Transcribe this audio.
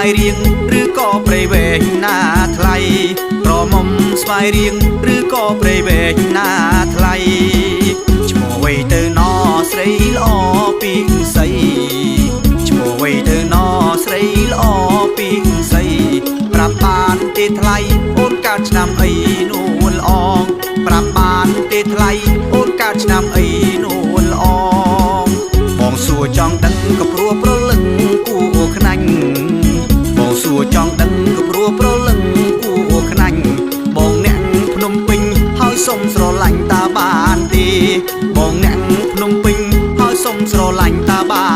យរៀងឬក៏ព្រៃវែងណាថ្លៃក្រមុំស្វាយរៀងឬក៏ព្រៃវែងណាថ្លៃឈ្មោះអ្វីទៅណស្រីល្អពីងសីឈ្មោះអ្វីទៅណស្រីល្អពីងសីប្រាប់បានទេថ្លៃអូនកើតឆ្នាំអីនួនល្អងប្រាប់បានទេថ្លៃអូនកើតឆ្នាំអីនួនល្អងបងសួរចង់ដឹងក៏ព្រោះប្រលឹងគួរខ្នាញ់បងសួរចង់ដឹងក៏ព្រោះប្រលឹងគួរខ្នាញ់បងអ្នកភ្នំពេញហើយសុំស្រឡាញ់តាបានទេបងអ្នកភ្នំពេញហើយសុំស្រឡាញ់តាបាន